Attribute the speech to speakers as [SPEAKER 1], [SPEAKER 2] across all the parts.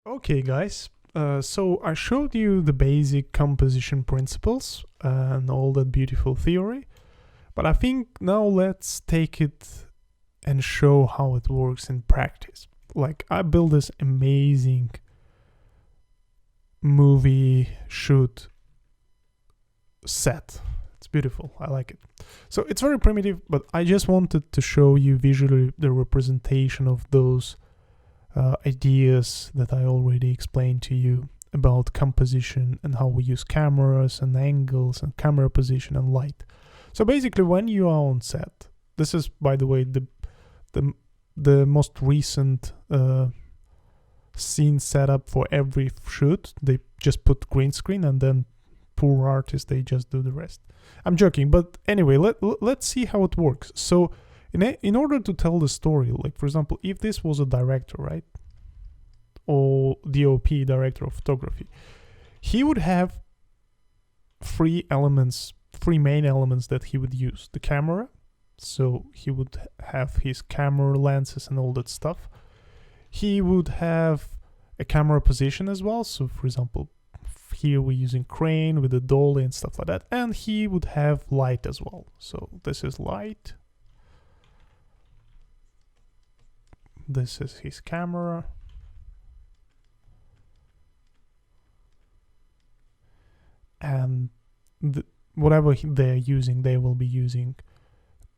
[SPEAKER 1] Okay, guys. So I showed you the basic composition principles and all that beautiful theory, but I think now let's take it and show how it works in practice. Like, I built this amazing movie shoot set. It's beautiful. I like it. So it's very primitive, but I just wanted to show you visually the representation of those ideas that I already explained to you about composition and how we use cameras and angles and camera position and light. So basically, when you are on set, this is, by the way, the most recent scene setup for every shoot. They just put green screen and then poor artists, they just do the rest. I'm joking, but anyway, let's see how it works. So in order to tell the story, like for example, if this was a director, right, or DOP, director of photography, he would have three main elements that he would use. The camera, so he would have his camera lenses and all that stuff. He would have a camera position as well, so for example, here we're using crane with a dolly and stuff like that. And he would have light as well. So this is light. This is his camera. And whatever they're using, they will be using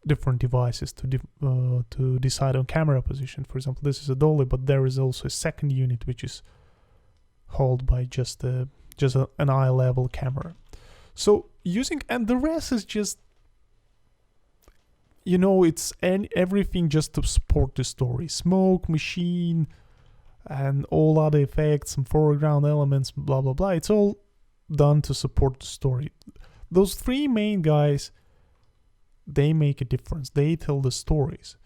[SPEAKER 1] different devices to decide on camera position. For example, this is a dolly, but there is also a second unit which is held by just an eye level camera. So and the rest is just, it's everything just to support the story. Smoke, machine, and all other effects and foreground elements, blah blah blah. It's all done to support the story. Those three main guys, they make a difference. They tell the stories.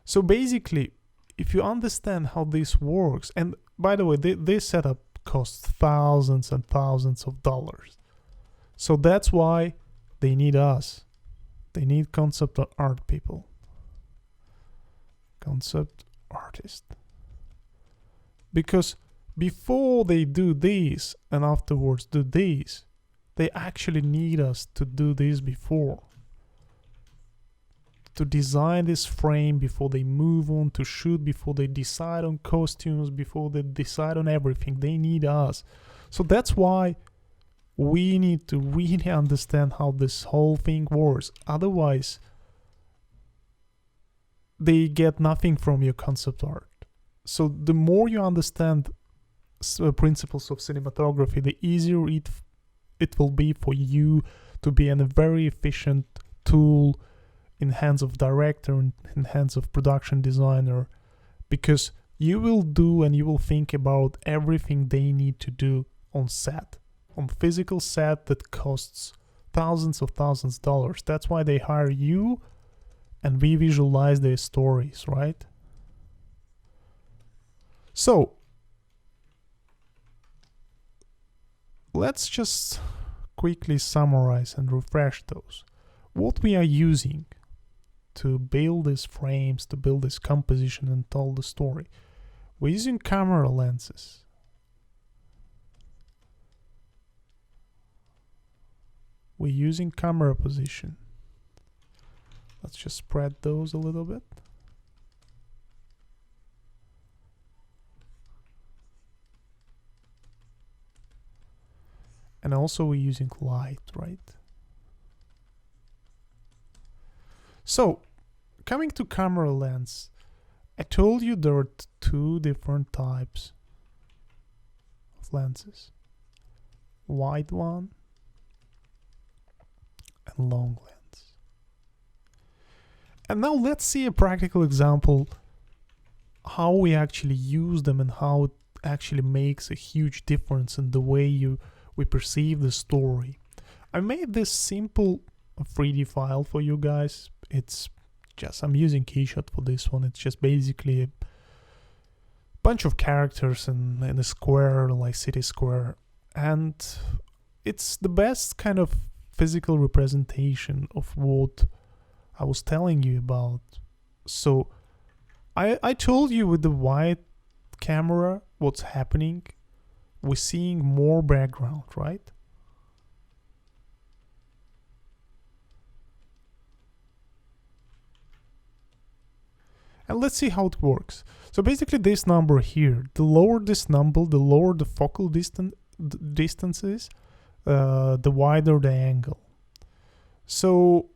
[SPEAKER 1] So basically, if you understand how this works, and by the way, this setup costs thousands and thousands of dollars. So that's why they need us. They need concept art people. Concept artist. Because before they do this and afterwards do this, they actually need us to do this before. To design this frame before they move on to shoot, before they decide on costumes, before they decide on everything. They need us. So that's why we need to really understand how this whole thing works. Otherwise, they get nothing from your concept art. So the more you understand principles of cinematography, the easier it will be for you to be a very efficient tool in hands of director and in hands of production designer, because you will do and you will think about everything they need to do on set, on physical set that costs thousands of dollars. That's why they hire you and we visualize their stories, right? So let's just quickly summarize and refresh those. What we are using to build these frames, to build this composition and tell the story. We're using camera lenses. We're using camera position. Let's just spread those a little bit. And also we're using light, right? So, coming to camera lens, I told you there are two different types of lenses. Wide one and long lens. And now let's see a practical example how we actually use them and how it actually makes a huge difference in the way we perceive the story. I made this simple 3D file for you guys. It's just, I'm using Keyshot for this one. It's just basically a bunch of characters in a square, like city square, and it's the best kind of physical representation of what I was telling you about. So I told you with the white camera, what's happening, we're seeing more background, right? And let's see how it works. So basically this number here, the lower this number, the lower the focal distance is, the wider the angle. So,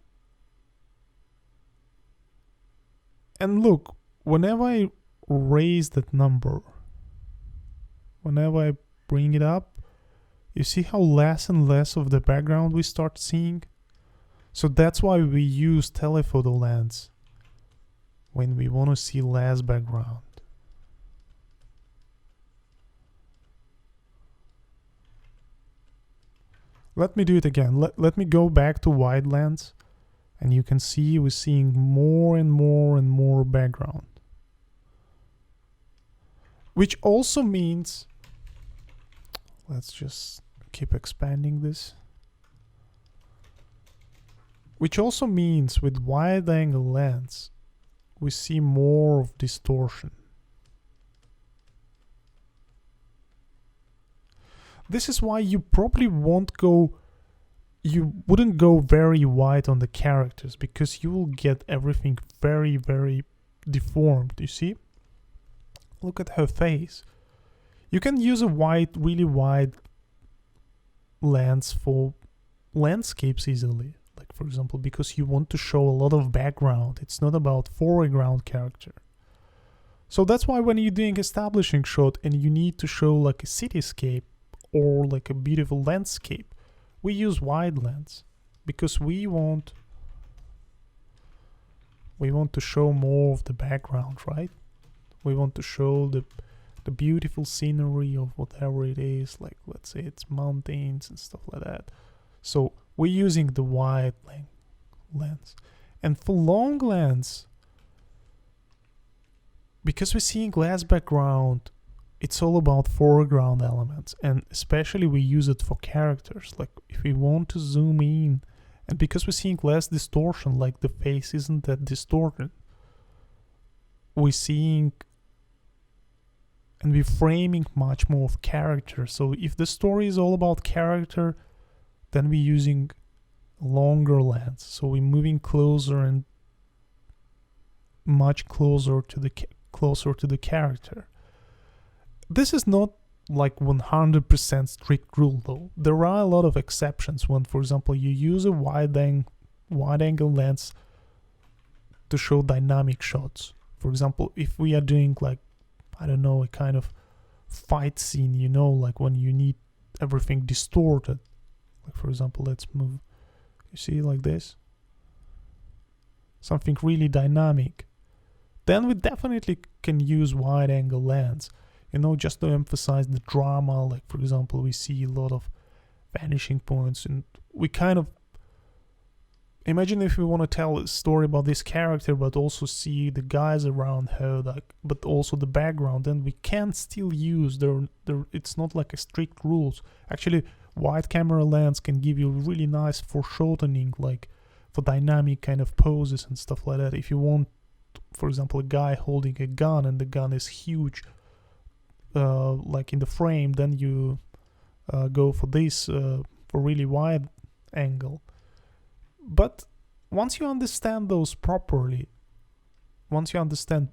[SPEAKER 1] and look, whenever I raise that number, whenever I bring it up, you see how less and less of the background we start seeing? So that's why we use telephoto lens when we want to see less background. Let me do it again. Let me go back to wide lens, and you can see we're seeing more and more and more background. Which also means, let's just keep expanding this. Which also means with wide angle lens, we see more of distortion. This is why you probably wouldn't go very wide on the characters, because you will get everything very, very deformed, you see? Look at her face. You can use a really wide lens for landscapes easily. Like, for example, because you want to show a lot of background. It's not about foreground character. So that's why when you're doing establishing shot and you need to show like a cityscape or like a beautiful landscape, we use wide lens because we want to show more of the background, right? We want to show the beautiful scenery of whatever it is, like let's say it's mountains and stuff like that. So we're using the wide lens. And for long lens, because we're seeing less background, it's all about foreground elements, and especially we use it for characters. Like if we want to zoom in, and because we're seeing less distortion, like the face isn't that distorted, we're seeing and we're framing much more of character. So if the story is all about character, then we're using longer lens. So we're moving closer and much closer to the character. This is not like 100% strict rule though. There are a lot of exceptions when, for example, you use a wide angle lens to show dynamic shots. For example, if we are doing like, I don't know, a kind of fight scene, you know, like when you need everything distorted. Like for example, let's move, you see, like this. Something really dynamic. Then we definitely can use wide angle lens. You know, just to emphasize the drama. Like for example, we see a lot of vanishing points, and we kind of imagine if we want to tell a story about this character but also see the guys around her, like, but also the background, then we can still use it's not like a strict rules. Actually, wide camera lens can give you really nice foreshortening, like for dynamic kind of poses and stuff like that. If you want, for example, a guy holding a gun and the gun is huge, like in the frame, then you go for this for really wide angle. But once you understand those properly, once you understand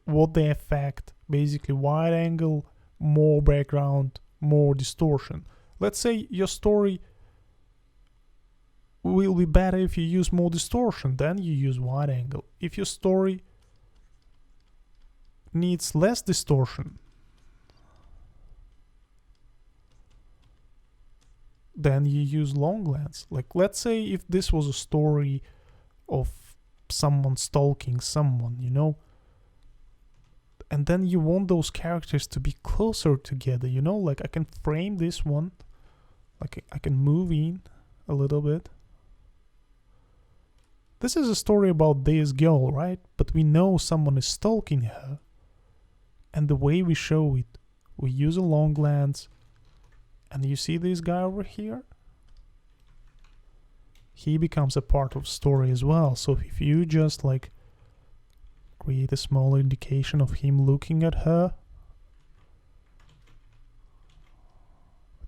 [SPEAKER 1] what they affect, basically wide angle, more background, more distortion. Let's say your story will be better if you use more distortion, then you use wide angle. If your story needs less distortion, then you use long lens. Like let's say if this was a story of someone stalking someone, you know, and then you want those characters to be closer together, you know, like I can frame this one, like I can move in a little bit. This is a story about this girl, right? But we know someone is stalking her, and the way we show it, we use a long lens. And you see this guy over here? He becomes a part of story as well. So if you just like create a small indication of him looking at her,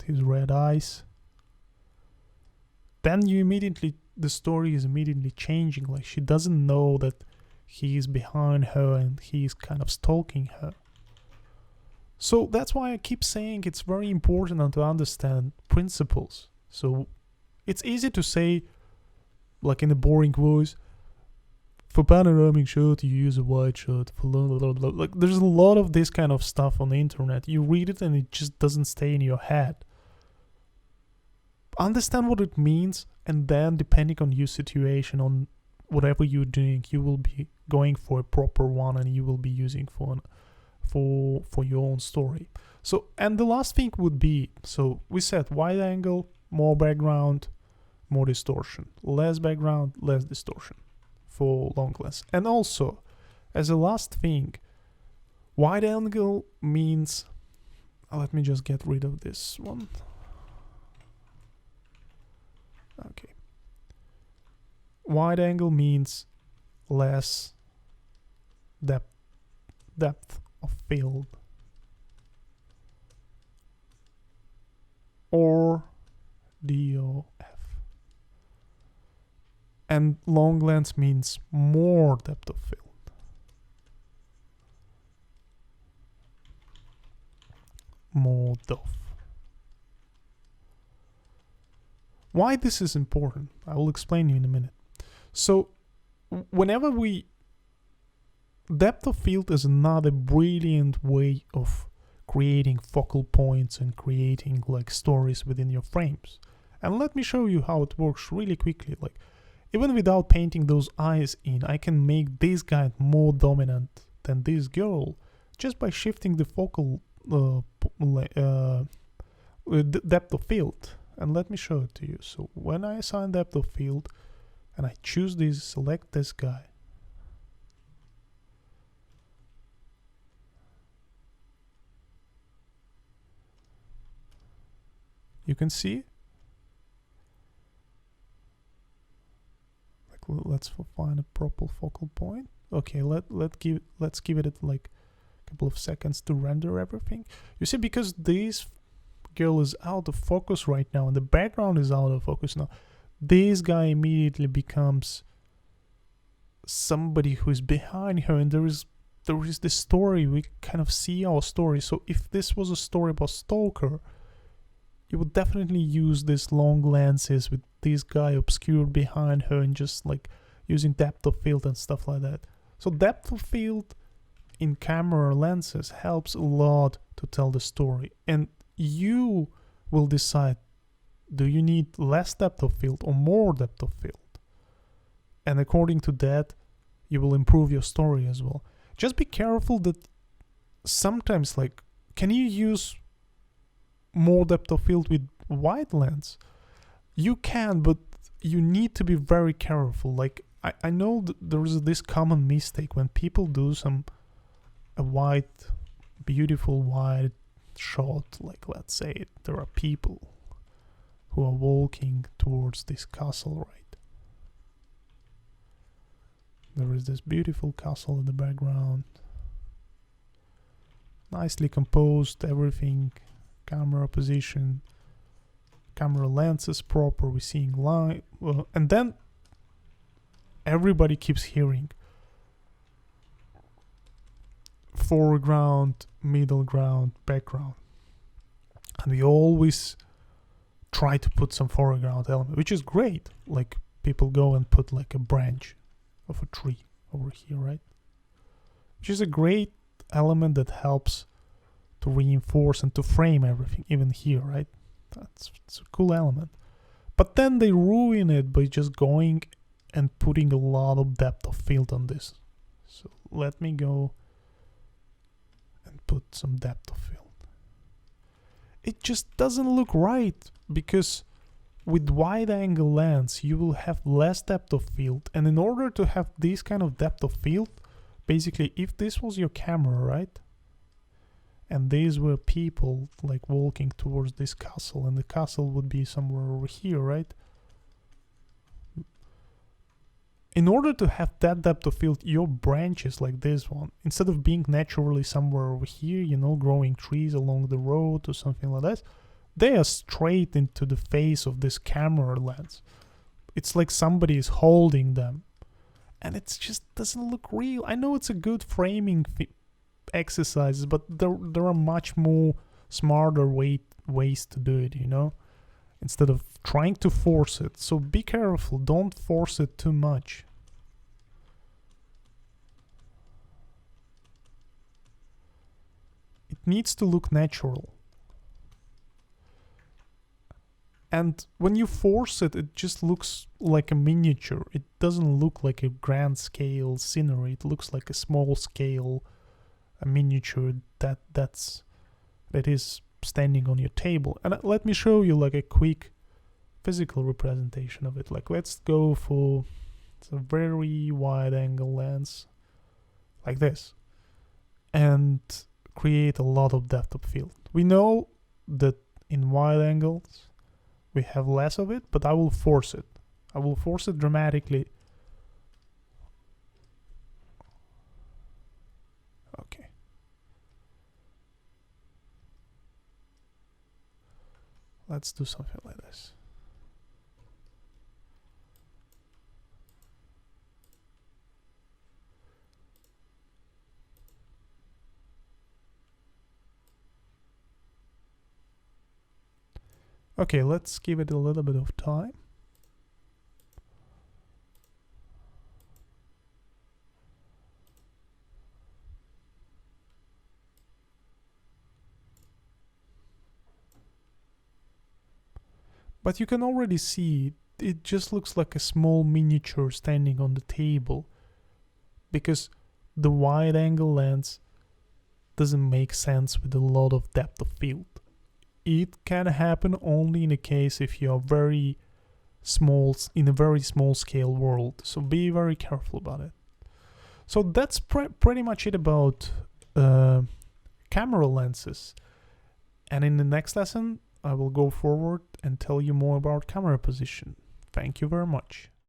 [SPEAKER 1] his red eyes, then the story is immediately changing. Like, she doesn't know that he is behind her and he is kind of stalking her. So that's why I keep saying it's very important to understand principles. So it's easy to say, like in a boring voice, for panoramic shot you use a wide shot. For like, there's a lot of this kind of stuff on the internet. You read it and it just doesn't stay in your head. Understand what it means, and then depending on your situation, on whatever you're doing, you will be going for a proper one, and you will be using for your own story. So, and the last thing would be, so we said wide angle, more background, more distortion, less background, less distortion for long lens. And also, as a last thing, wide angle means, let me just get rid of this one. Okay. Wide angle means less depth of field, or DOF. And long lens means more depth of field. More DOF. Why this is important, I will explain you in a minute. So, whenever depth of field is another brilliant way of creating focal points and creating like stories within your frames. And let me show you how it works really quickly. Like, even without painting those eyes in, I can make this guy more dominant than this girl just by shifting the focal depth of field. And let me show it to you. So when I assign depth of field and I choose this, select this guy, you can see, like, let's find a proper focal point. Okay, let's give it like a couple of seconds to render everything. You see, because this girl is out of focus right now and the background is out of focus now, this guy immediately becomes somebody who is behind her, and there is this story. We kind of see our story. So if this was a story about stalker, you would definitely use these long lenses with this guy obscured behind her and just like using depth of field and stuff like that. So depth of field in camera lenses helps a lot to tell the story, and you will decide, do you need less depth of field or more depth of field? And according to that, you will improve your story as well. Just be careful that sometimes, like, can you use more depth of field with wide lens? You can, but you need to be very careful. Like, I know there is this common mistake when people do a wide, beautiful wide shot, like let's say there are people who are walking towards this castle, right? There is this beautiful castle in the background, nicely composed, everything, camera position, camera lens is proper, we're seeing line, and then everybody keeps hearing foreground, middle ground, background, and we always try to put some foreground element, which is great. Like, people go and put like a branch of a tree over here, right? Which is a great element that helps to reinforce and to frame everything, even here, right? It's a cool element. But then they ruin it by just going and putting a lot of depth of field on this. So let me go and put some depth of field. It just doesn't look right, because with wide angle lens you will have less depth of field, and in order to have this kind of depth of field, basically if this was your camera, right, and these were people like walking towards this castle, and the castle would be somewhere over here, right? In order to have that depth of field, your branches like this one, instead of being naturally somewhere over here, you know, growing trees along the road or something like that, they are straight into the face of this camera lens. It's like somebody is holding them, and it just doesn't look real. I know it's a good framing exercise, but there are much more smarter ways to do it, instead of trying to force it. So be careful, don't force it too much. It needs to look natural. And when you force it, it just looks like a miniature. It doesn't look like a grand scale scenery. It looks like a small scale, a miniature that is standing on your table. And let me show you like a quick physical representation of it. Like, let's go for a very wide angle lens like this and create a lot of depth of field. We know that in wide angles we have less of it, but I will force it. I will force it dramatically. Okay. Let's do something like this. Okay, let's give it a little bit of time. But you can already see it just looks like a small miniature standing on the table, because the wide angle lens doesn't make sense with a lot of depth of field. It can happen only in a case if you are very small, in a very small scale world. So be very careful about it. So that's pretty much it about camera lenses. And in the next lesson, I will go forward and tell you more about camera position. Thank you very much.